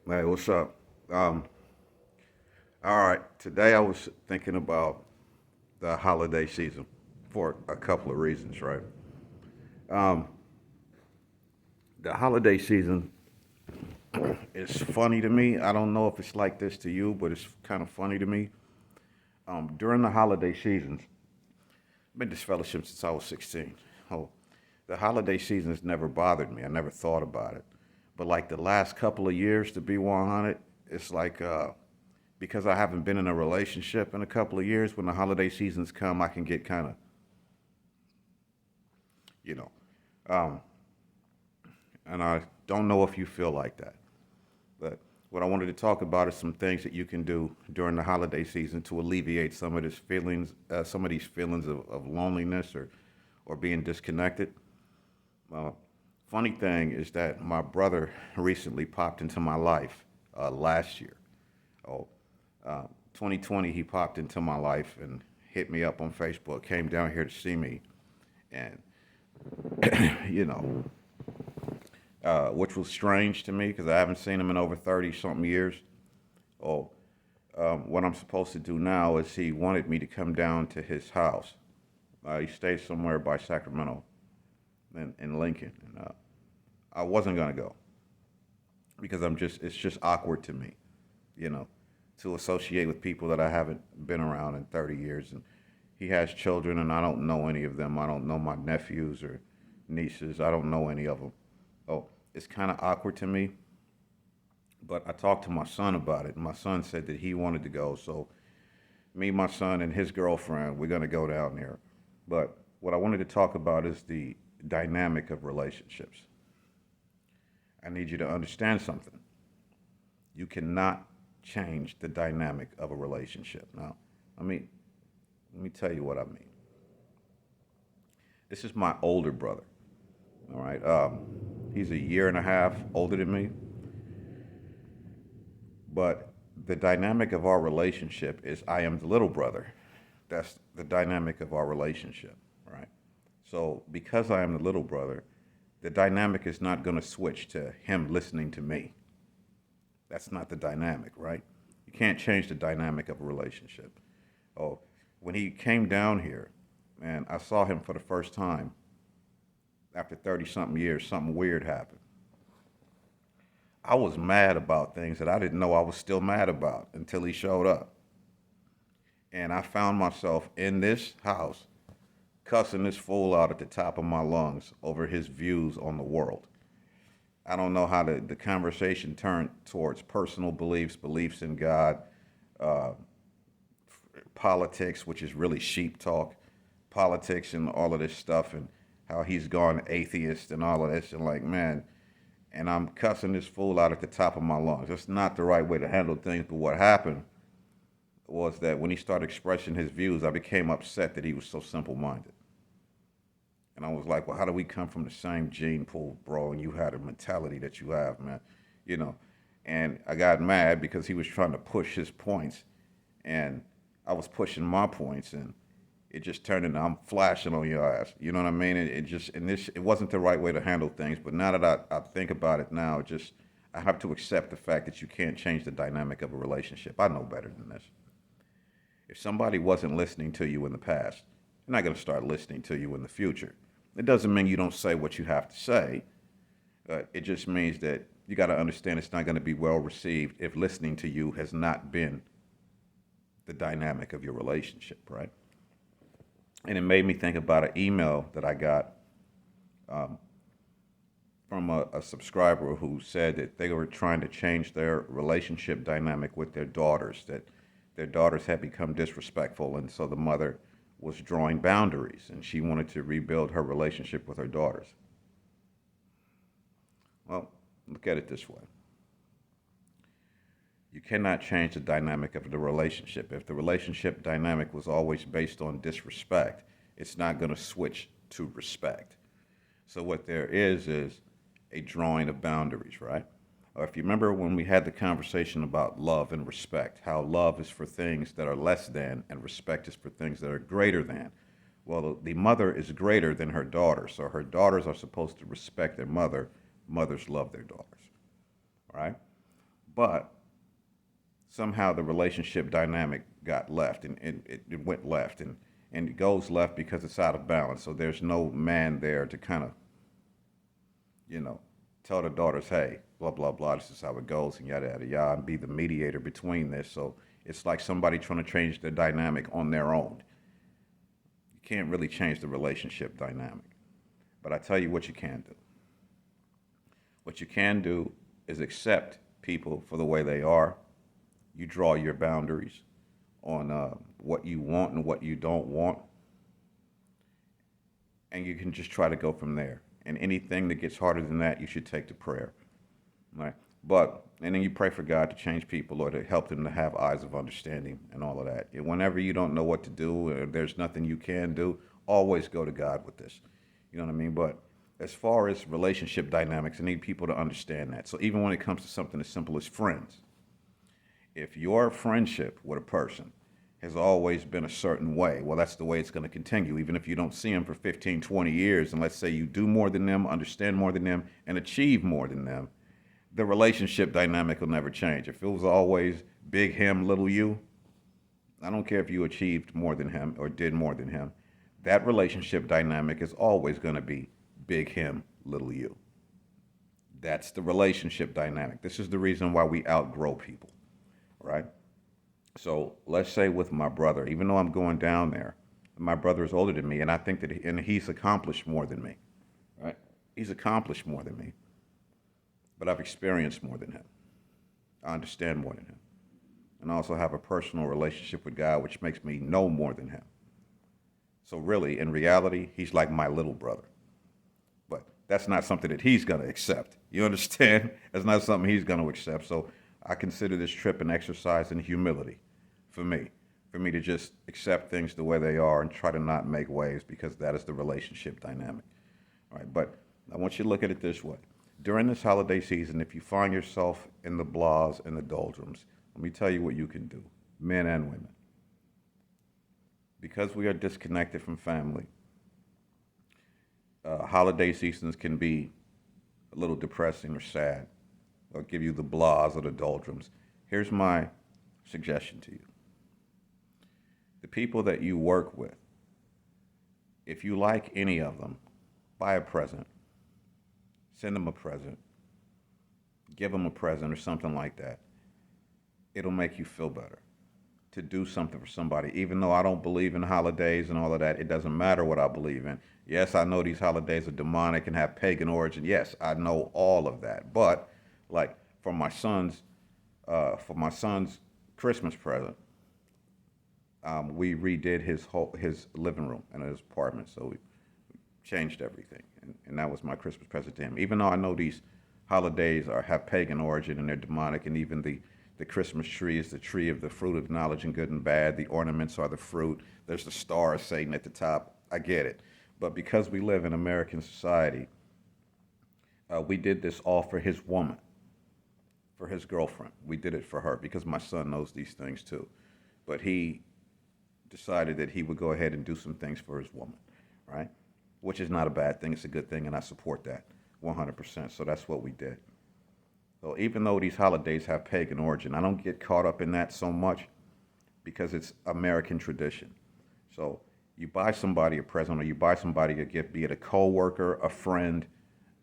Hey, what's up? Um, all right, today I was thinking about the holiday season for a couple of reasons, right? Um, the holiday season is funny to me. I don't know if it's like this to you, but it's kind of funny to me. During the holiday seasons, I've been disfellowship since I was 16. Oh, the holiday season has never bothered me. I never thought about it. But like the last couple of years, to be 100, it's like because I haven't been in a relationship in a couple of years, when the holiday seasons come, I can get kind of, you know, um, and I don't know if you feel like that. But what I wanted to talk about is some things that you can do during the holiday season to alleviate some of these feelings of loneliness or being disconnected. Uh, Funny thing is that my brother recently popped into my life last year. Oh, 2020, he popped into my life and hit me up on Facebook, came down here to see me, and you know, which was strange to me because I haven't seen him in over 30 something years. Oh, what I'm supposed to do now is he wanted me to come down to his house. He stays somewhere by Sacramento in Lincoln, and I wasn't gonna go because it's just awkward to me, you know, to associate with people that I haven't been around in 30 years. And he has children, and I don't know any of them. I don't know my nephews or nieces. I don't know any of them. Oh, it's kind of awkward to me. But I talked to my son about it, and my son said that he wanted to go. So me, my son, and his girlfriend, we're gonna go down there. But what I wanted to talk about is the dynamic of relationships. I need you to understand something. You cannot change the dynamic of a relationship. Now, let me let me tell you what I mean. This is my older brother. All right, he's a year and a half older than me, but the dynamic of our relationship is I am the little brother. That's the dynamic of our relationship, right? So because I am the little brother, the dynamic is not going to switch to him listening to me. That's not the dynamic, right? You can't change the dynamic of a relationship. Oh, when he came down here, and I saw him for the first time after 30 something years, something weird happened. I was mad about things that I didn't know I was still mad about until he showed up. And I found myself in this house cussing this fool out at the top of my lungs over his views on the world. I don't know how the conversation turned towards personal beliefs, beliefs in God, uh, politics, which is really sheep talk, politics and all of this stuff, and how he's gone atheist and all of this. And like, man, and I'm cussing this fool out at the top of my lungs. That's not the right way to handle things. But what happened was that when he started expressing his views, I became upset that he was so simple minded. And I was like, well, how do we come from the same gene pool, bro? And you had a mentality that you have, man. You know, and I got mad because he was trying to push his points, and I was pushing my points, and it just turned into I'm flashing on your ass. You know what I mean? It just and this it wasn't the right way to handle things. But now that I think about it now, it just I have to accept the fact that you can't change the dynamic of a relationship. I know better than this. If somebody wasn't listening to you in the past, they're not going to start listening to you in the future. It doesn't mean you don't say what you have to say. It just means that you got to understand it's not going to be well received if listening to you has not been the dynamic of your relationship, right? And it made me think about an email that I got um, from a subscriber who said that they were trying to change their relationship dynamic with their daughters, that their daughters had become disrespectful, and so the mother was drawing boundaries, and she wanted to rebuild her relationship with her daughters. Well, look at it this way. You cannot change the dynamic of the relationship. If the relationship dynamic was always based on disrespect, it's not going to switch to respect. So what there is a drawing of boundaries, right? Or if you remember when we had the conversation about love and respect, how love is for things that are less than and respect is for things that are greater than. Well, the mother is greater than her daughter, so her daughters are supposed to respect their mother. Mothers love their daughters, right? But somehow the relationship dynamic got left, and it went left, and it goes left because it's out of balance. So there's no man there to kind of, you know, tell the daughters, hey, blah, blah, blah, this is how it goes, and yada, yada, yada, and be the mediator between this. So it's like somebody trying to change the dynamic on their own. You can't really change the relationship dynamic. But I tell you what you can do. What you can do is accept people for the way they are. You draw your boundaries on what you want and what you don't want, and you can just try to go from there. And anything that gets harder than that, you should take to prayer, right? And then you pray for God to change people or to help them to have eyes of understanding and all of that. And whenever you don't know what to do, or there's nothing you can do, always go to God with this. You know what I mean? But as far as relationship dynamics, I need people to understand that. So even when it comes to something as simple as friends, if your friendship with a person has always been a certain way, well, that's the way it's going to continue, even if you don't see them for 15, 20 years. And let's say you do more than them, understand more than them, and achieve more than them, the relationship dynamic will never change. If it was always big him, little you, I don't care if you achieved more than him or did more than him, that relationship dynamic is always going to be big him, little you. That's the relationship dynamic. This is the reason why we outgrow people, right? So let's say with my brother, even though I'm going down there, my brother is older than me, and I think that and he's accomplished more than me, right? He's accomplished more than me, but I've experienced more than him. I understand more than him. And I also have a personal relationship with God, which makes me know more than him. So really, in reality, he's like my little brother. But that's not something that he's going to accept. You understand? That's not something he's going to accept. So I consider this trip an exercise in humility for me to just accept things the way they are and try to not make waves, because that is the relationship dynamic. All right, but I want you to look at it this way. During this holiday season, if you find yourself in the blahs and the doldrums, let me tell you what you can do, men and women. Because we are disconnected from family, holiday seasons can be a little depressing or sad, or give you the blahs or the doldrums. Here's my suggestion to you. The people that you work with, if you like any of them, buy a present. Send them a present. Give them a present or something like that. It'll make you feel better to do something for somebody. Even though I don't believe in holidays and all of that, it doesn't matter what I believe in. Yes, I know these holidays are demonic and have pagan origin. Yes, I know all of that. But like for my son's Christmas present, we redid his living room and his apartment. So we changed everything, and that was my Christmas present to him. Even though I know these holidays have pagan origin and they're demonic, and even the Christmas tree is the tree of the fruit of knowledge and good and bad. The ornaments are the fruit. There's the star of Satan at the top. I get it. But because we live in American society, we did this all for his woman, for his girlfriend. We did it for her because my son knows these things too. But he decided that he would go ahead and do some things for his woman, right? Which is not a bad thing. It's a good thing, and I support that 100%. So that's what we did. So even though these holidays have pagan origin, I don't get caught up in that so much because it's American tradition. So you buy somebody a present or you buy somebody a gift, be it a coworker, a friend,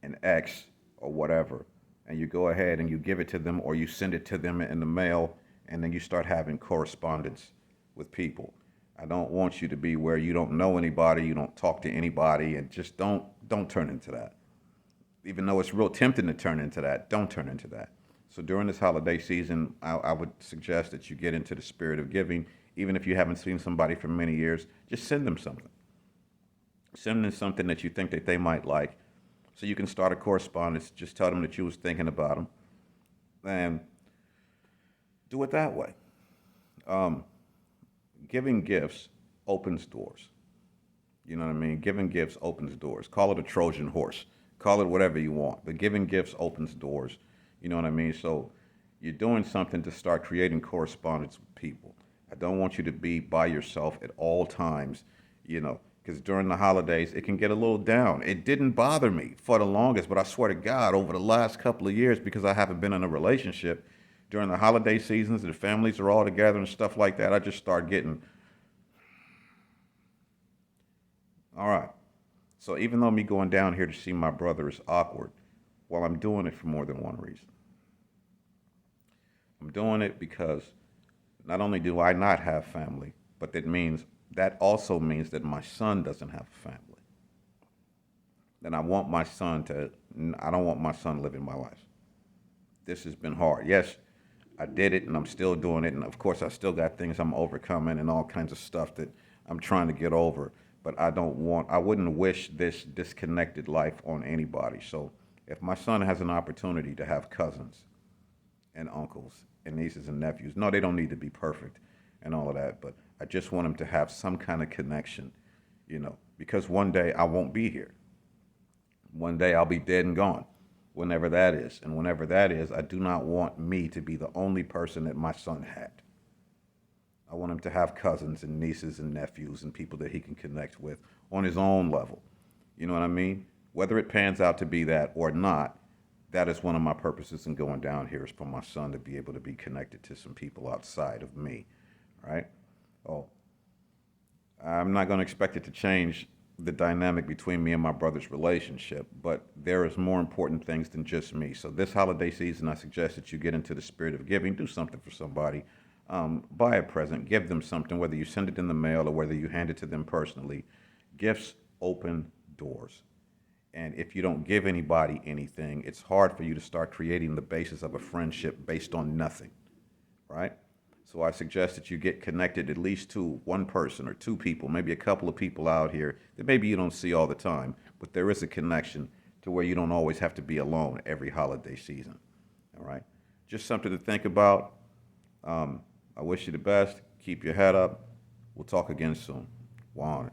an ex, or whatever, and you go ahead and you give it to them or you send it to them in the mail, and then you start having correspondence with people. I don't want you to be where you don't know anybody, you don't talk to anybody, and just don't turn into that. Even though it's real tempting to turn into that, don't turn into that. So during this holiday season, I would suggest that you get into the spirit of giving. Even if you haven't seen somebody for many years, just send them something. Send them something that you think that they might like, so you can start a correspondence. Just tell them that you was thinking about them, and do it that way. Giving gifts opens doors. You know what I mean? Giving gifts opens doors. Call it a Trojan horse. Call it whatever you want. But giving gifts opens doors. You know what I mean? So you're doing something to start creating correspondence with people. I don't want you to be by yourself at all times, because during the holidays, it can get a little down. It didn't bother me for the longest, but I swear to God, over the last couple of years, because I haven't been in a relationship, during the holiday seasons, the families are all together and stuff like that, I just start getting, all right. So even though me going down here to see my brother is awkward, well, I'm doing it for more than one reason. I'm doing it because not only do I not have family, but that also means that my son doesn't have a family. And I don't want my son living my life. This has been hard. Yes, I did it and I'm still doing it. And of course, I still got things I'm overcoming and all kinds of stuff that I'm trying to get over. But I wouldn't wish this disconnected life on anybody. So if my son has an opportunity to have cousins and uncles and nieces and nephews, no, they don't need to be perfect and all of that. But I just want him to have some kind of connection, because one day I won't be here. One day I'll be dead and gone, whenever that is. And whenever that is, I do not want me to be the only person that my son had. I want him to have cousins and nieces and nephews and people that he can connect with on his own level. You know what I mean? Whether it pans out to be that or not, that is one of my purposes in going down here, is for my son to be able to be connected to some people outside of me, right? Oh, I'm not going to expect it to change the dynamic between me and my brother's relationship, but there is more important things than just me. So this holiday season, I suggest that you get into the spirit of giving. Do something for somebody. Buy a present. Give them something, whether you send it in the mail or whether you hand it to them personally. Gifts open doors. And if you don't give anybody anything, it's hard for you to start creating the basis of a friendship based on nothing, right? So I suggest that you get connected at least to one person or two people, maybe a couple of people out here that maybe you don't see all the time, but there is a connection to where you don't always have to be alone every holiday season, all right? Just something to think about. I wish you the best. Keep your head up. We'll talk again soon. Juan.